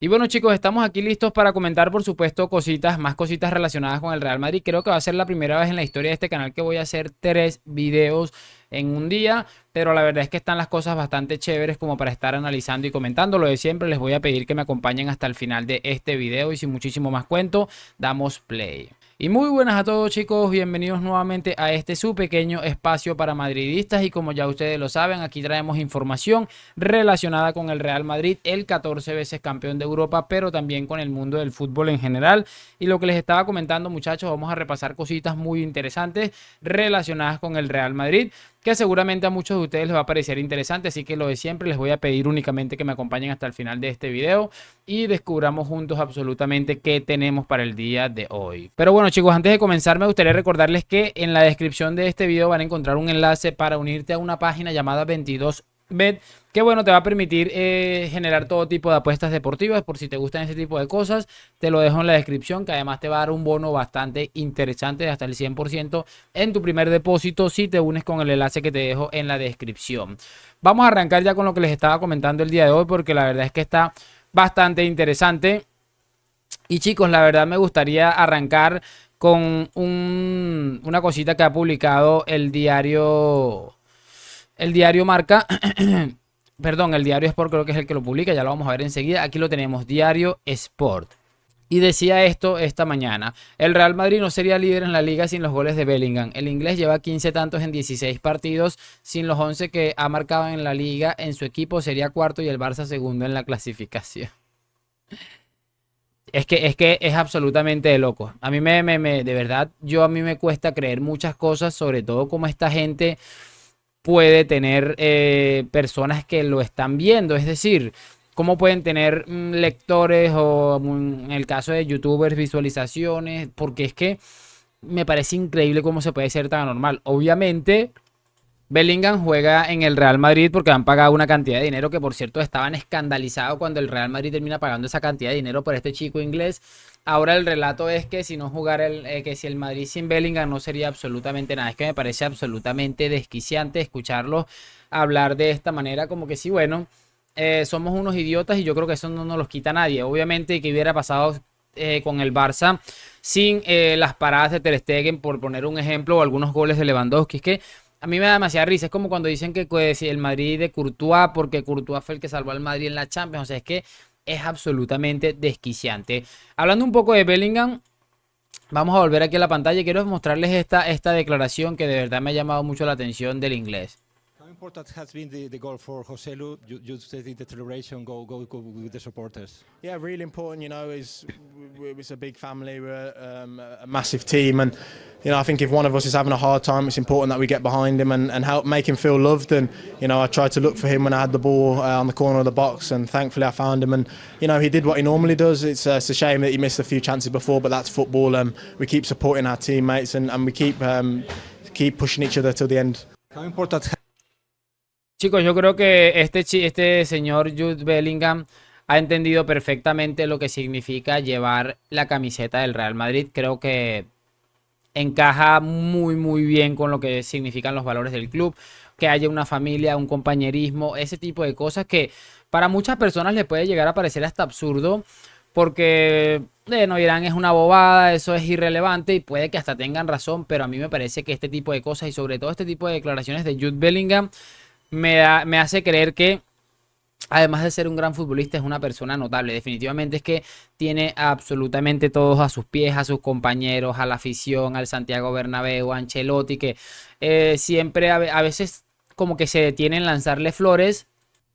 Y bueno, chicos, estamos aquí listos para comentar, por supuesto, más cositas relacionadas con el Real Madrid. Creo que va a ser la primera vez en la historia de este canal que voy a hacer 3 videos en un día, pero la verdad es que están las cosas bastante chéveres como para estar analizando y comentando. Lo de siempre, les voy a pedir que me acompañen hasta el final de este video y sin muchísimo más cuento, damos play. Y muy buenas a todos, chicos, bienvenidos nuevamente a este su pequeño espacio para madridistas, y como ya ustedes lo saben, aquí traemos información relacionada con el Real Madrid, el 14 veces campeón de Europa, pero también con el mundo del fútbol en general. Y lo que les estaba comentando, muchachos, vamos a repasar cositas muy interesantes relacionadas con el Real Madrid, que seguramente a muchos de ustedes les va a parecer interesante, así que lo de siempre, les voy a pedir únicamente que me acompañen hasta el final de este video y descubramos juntos absolutamente qué tenemos para el día de hoy. Pero bueno, chicos, antes de comenzar me gustaría recordarles que en la descripción de este video van a encontrar un enlace para unirte a una página llamada 22Bet, que bueno, te va a permitir generar todo tipo de apuestas deportivas. Por si te gustan ese tipo de cosas, te lo dejo en la descripción, que además te va a dar un bono bastante interesante de hasta el 100% en tu primer depósito si te unes con el enlace que te dejo en la descripción. Vamos a arrancar ya con lo que les estaba comentando el día de hoy, porque la verdad es que está bastante interesante. Y chicos, la verdad me gustaría arrancar con una cosita que ha publicado el diario Marca. Perdón, el diario Sport creo que es el que lo publica, ya lo vamos a ver enseguida. Aquí lo tenemos, Diario Sport. Y decía esto esta mañana: el Real Madrid no sería líder en la liga sin los goles de Bellingham. El inglés lleva 15 tantos en 16 partidos. Sin los 11 que ha marcado en la liga, en su equipo sería cuarto y el Barça segundo en la clasificación. Es que es absolutamente de loco. A mí de verdad, a mí me cuesta creer muchas cosas, sobre todo como esta gente puede tener personas que lo están viendo. Es decir, cómo pueden tener lectores o en el caso de youtubers visualizaciones, porque es que me parece increíble cómo se puede ser tan anormal. Obviamente Bellingham juega en el Real Madrid porque han pagado una cantidad de dinero que, por cierto, estaban escandalizados cuando el Real Madrid termina pagando esa cantidad de dinero por este chico inglés. Ahora el relato es que si no jugara que si el Madrid sin Bellingham no sería absolutamente nada. Es que me parece absolutamente desquiciante escucharlos hablar de esta manera, como que sí, bueno, somos unos idiotas, y yo creo que eso no nos los quita nadie. Obviamente, que hubiera pasado con el Barça sin las paradas de Ter Stegen, por poner un ejemplo, o algunos goles de Lewandowski. Es que a mí me da demasiada risa. Es como cuando dicen que pues, el Madrid de Courtois, porque Courtois fue el que salvó al Madrid en la Champions. O sea, es que es absolutamente desquiciante. Hablando un poco de Bellingham, vamos a volver aquí a la pantalla y quiero mostrarles esta declaración que de verdad me ha llamado mucho la atención del inglés. How important has been the goal for Joselu? You said the celebration, go with the supporters. Yeah, really important. It's a big family. We're a massive team, and I think if one of us is having a hard time, it's important that we get behind him and help make him feel loved. And I tried to look for him when I had the ball on the corner of the box, and thankfully I found him. And he did what he normally does. It's a shame that he missed a few chances before, but that's football. We keep supporting our teammates, and we keep pushing each other till the end. How important? Chicos, yo creo que este señor Jude Bellingham ha entendido perfectamente lo que significa llevar la camiseta del Real Madrid. Creo que encaja muy muy bien con lo que significan los valores del club, que haya una familia, un compañerismo, ese tipo de cosas que para muchas personas le puede llegar a parecer hasta absurdo, porque no dirán es una bobada, eso es irrelevante, y puede que hasta tengan razón, pero a mí me parece que este tipo de cosas, y sobre todo este tipo de declaraciones de Jude Bellingham, me hace creer que, además de ser un gran futbolista, es una persona notable. Definitivamente es que tiene absolutamente todos a sus pies, a sus compañeros, a la afición, al Santiago Bernabéu, a Ancelotti, que siempre a veces como que se detiene en lanzarle flores,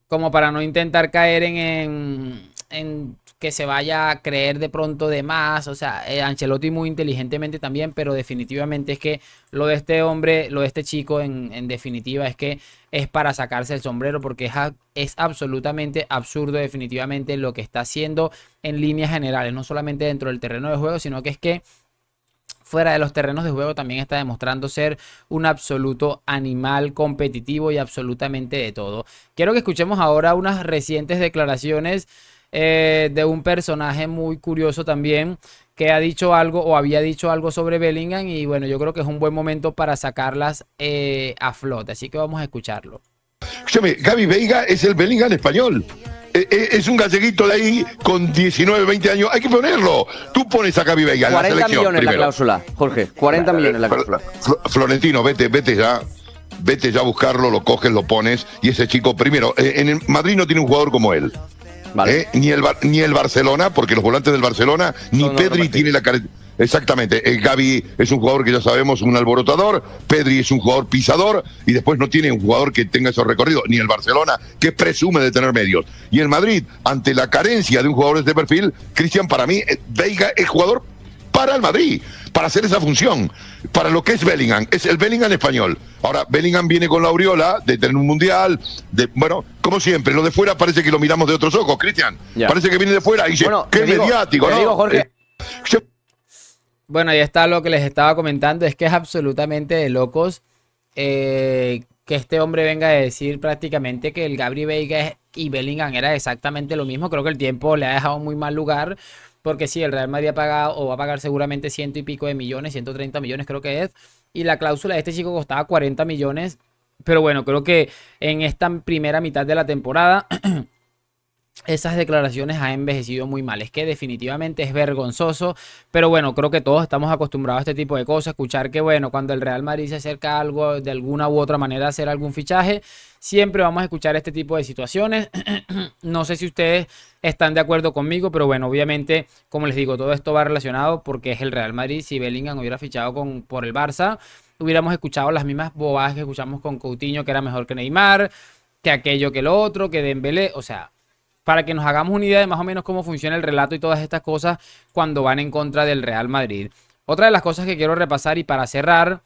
como para no intentar caer en que se vaya a creer de pronto de más. O sea, Ancelotti muy inteligentemente también, pero definitivamente es que lo de este hombre, lo de este chico en definitiva es que es para sacarse el sombrero, porque es absolutamente absurdo definitivamente lo que está haciendo en líneas generales, no solamente dentro del terreno de juego, sino que es que fuera de los terrenos de juego también está demostrando ser un absoluto animal competitivo y absolutamente de todo. Quiero que escuchemos ahora unas recientes declaraciones de un personaje muy curioso también, que ha dicho algo o había dicho algo sobre Bellingham, y bueno, yo creo que es un buen momento para sacarlas a flote, así que vamos a escucharlo. Escúchame, Gaby Veiga es el Bellingham español. Es un galleguito de ahí con 19, 20 años. Hay que ponerlo. Tú pones a Gaby Veiga en la 40 selección millones primero. la cláusula, Jorge. 40 millones la cláusula. Florentino, vete ya. Vete ya a buscarlo, lo coges, lo pones. Y ese chico, primero, en el Madrid no tiene un jugador como él. Vale. Ni el Barcelona, porque los volantes del Barcelona, ni Pedri tiene la característica. Exactamente, Gavi es un jugador que ya sabemos, un alborotador, Pedri es un jugador pisador y después no tiene un jugador que tenga esos recorridos, ni el Barcelona, que presume de tener medios. Y el Madrid, ante la carencia de un jugador de este perfil, Cristian, para mí, Veiga es jugador para el Madrid, para hacer esa función, para lo que es Bellingham, es el Bellingham español. Ahora, Bellingham viene con la aureola de tener un mundial, bueno, como siempre, lo de fuera parece que lo miramos de otros ojos, Cristian. Parece que viene de fuera y dice, bueno, qué mediático, ¿no? Digo, Jorge. Bueno, ahí está lo que les estaba comentando, es que es absolutamente de locos que este hombre venga a decir prácticamente que el Gabri Veiga y Bellingham era exactamente lo mismo. Creo que el tiempo le ha dejado muy mal lugar, porque sí, el Real Madrid ha pagado o va a pagar seguramente 100 y pico de millones, 130 millones creo que es, y la cláusula de este chico costaba 40 millones, pero bueno, creo que en esta primera mitad de la temporada esas declaraciones han envejecido muy mal. Es que definitivamente es vergonzoso, pero bueno, creo que todos estamos acostumbrados a este tipo de cosas, escuchar que bueno, cuando el Real Madrid se acerca a algo, de alguna u otra manera a hacer algún fichaje, siempre vamos a escuchar este tipo de situaciones. No sé si ustedes están de acuerdo conmigo, pero bueno, obviamente, como les digo, todo esto va relacionado porque es el Real Madrid. Si Bellingham hubiera fichado por el Barça, hubiéramos escuchado las mismas bobadas que escuchamos con Coutinho, que era mejor que Neymar, que aquello, que lo otro, que Dembélé, o sea, para que nos hagamos una idea de más o menos cómo funciona el relato y todas estas cosas cuando van en contra del Real Madrid. Otra de las cosas que quiero repasar y para cerrar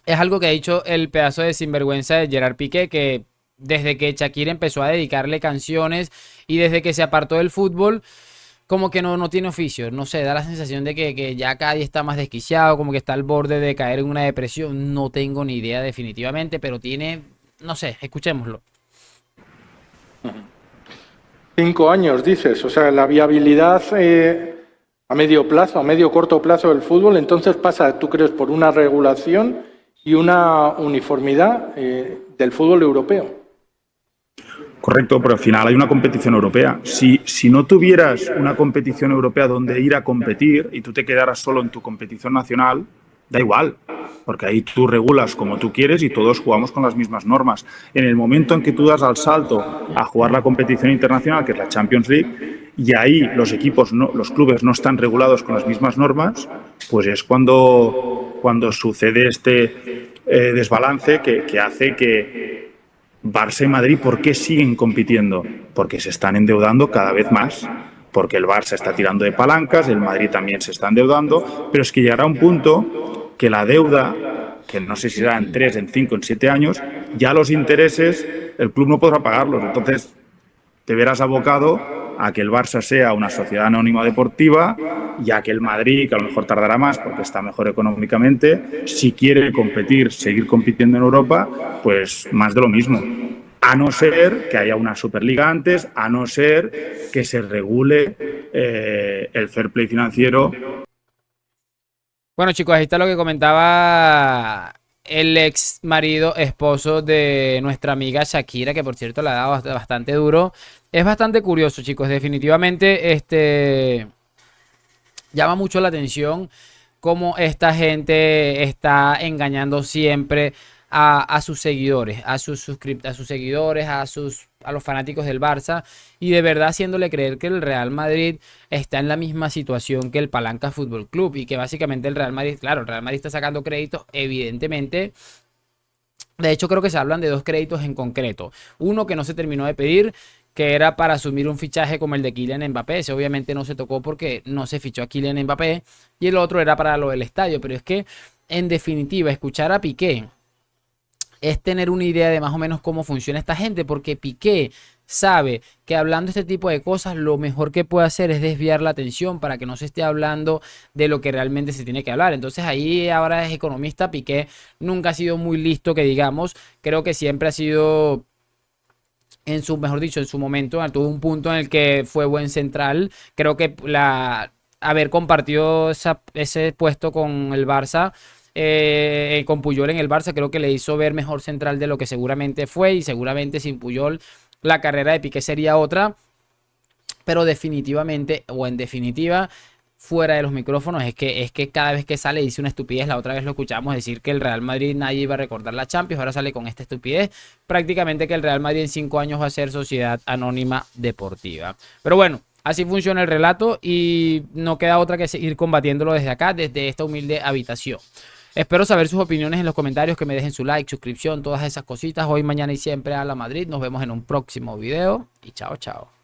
es algo que ha dicho el pedazo de sinvergüenza de Gerard Piqué, que desde que Shakira empezó a dedicarle canciones y desde que se apartó del fútbol, como que no tiene oficio. No sé, da la sensación de que ya cada día está más desquiciado, como que está al borde de caer en una depresión. No tengo ni idea definitivamente, pero tiene, no sé, escuchémoslo. 5 años, dices. O sea, la viabilidad a medio plazo, a medio corto plazo del fútbol, entonces pasa, ¿tú crees, por una regulación y una uniformidad del fútbol europeo? Correcto, pero al final hay una competición europea. Si no tuvieras una competición europea donde ir a competir y tú te quedaras solo en tu competición nacional, da igual, porque ahí tú regulas como tú quieres y todos jugamos con las mismas normas. En el momento en que tú das al salto a jugar la competición internacional, que es la Champions League, y ahí los equipos, los clubes no están regulados con las mismas normas, pues es cuando sucede este desbalance que hace que Barça y Madrid, ¿por qué siguen compitiendo? Porque se están endeudando cada vez más. Porque el Barça está tirando de palancas, el Madrid también se está endeudando, pero es que llegará un punto que la deuda, que no sé si será en 3, en 5, en 7 años, ya los intereses, el club no podrá pagarlos. Entonces te verás abocado a que el Barça sea una sociedad anónima deportiva y a que el Madrid, que a lo mejor tardará más porque está mejor económicamente, si quiere competir, seguir compitiendo en Europa, pues más de lo mismo. A no ser que haya una Superliga antes, a no ser que se regule el fair play financiero. Bueno, chicos, ahí está lo que comentaba el ex marido, esposo de nuestra amiga Shakira, que por cierto le ha dado bastante duro. Es bastante curioso, chicos, definitivamente llama mucho la atención cómo esta gente está engañando siempre a sus seguidores, a sus seguidores, a los fanáticos del Barça, y de verdad haciéndole creer que el Real Madrid está en la misma situación que el Palanca Fútbol Club y que básicamente el Real Madrid, claro, el Real Madrid está sacando créditos, evidentemente. De hecho, creo que se hablan de 2 créditos en concreto. Uno que no se terminó de pedir, que era para asumir un fichaje como el de Kylian Mbappé. Ese obviamente no se tocó porque no se fichó a Kylian Mbappé. Y el otro era para lo del estadio. Pero es que, en definitiva, escuchar a Piqué es tener una idea de más o menos cómo funciona esta gente, porque Piqué sabe que hablando este tipo de cosas lo mejor que puede hacer es desviar la atención para que no se esté hablando de lo que realmente se tiene que hablar. Entonces ahí ahora es economista. Piqué nunca ha sido muy listo, que digamos. Creo que siempre ha sido, mejor dicho, en su momento, tuvo un punto en el que fue buen central. Creo que haber compartido ese puesto con el Barça, con Puyol en el Barça, creo que le hizo ver mejor central de lo que seguramente fue, y seguramente sin Puyol la carrera de Piqué sería otra, pero definitivamente, o en definitiva, fuera de los micrófonos, es que cada vez que sale dice una estupidez. La otra vez lo escuchamos decir que el Real Madrid nadie iba a recordar la Champions, ahora sale con esta estupidez, prácticamente que el Real Madrid en 5 años va a ser Sociedad Anónima Deportiva. Pero bueno, así funciona el relato y no queda otra que seguir combatiéndolo desde acá, desde esta humilde habitación. Espero saber sus opiniones en los comentarios, que me dejen su like, suscripción, todas esas cositas. Hoy, mañana y siempre a la Madrid. Nos vemos en un próximo video y chao, chao.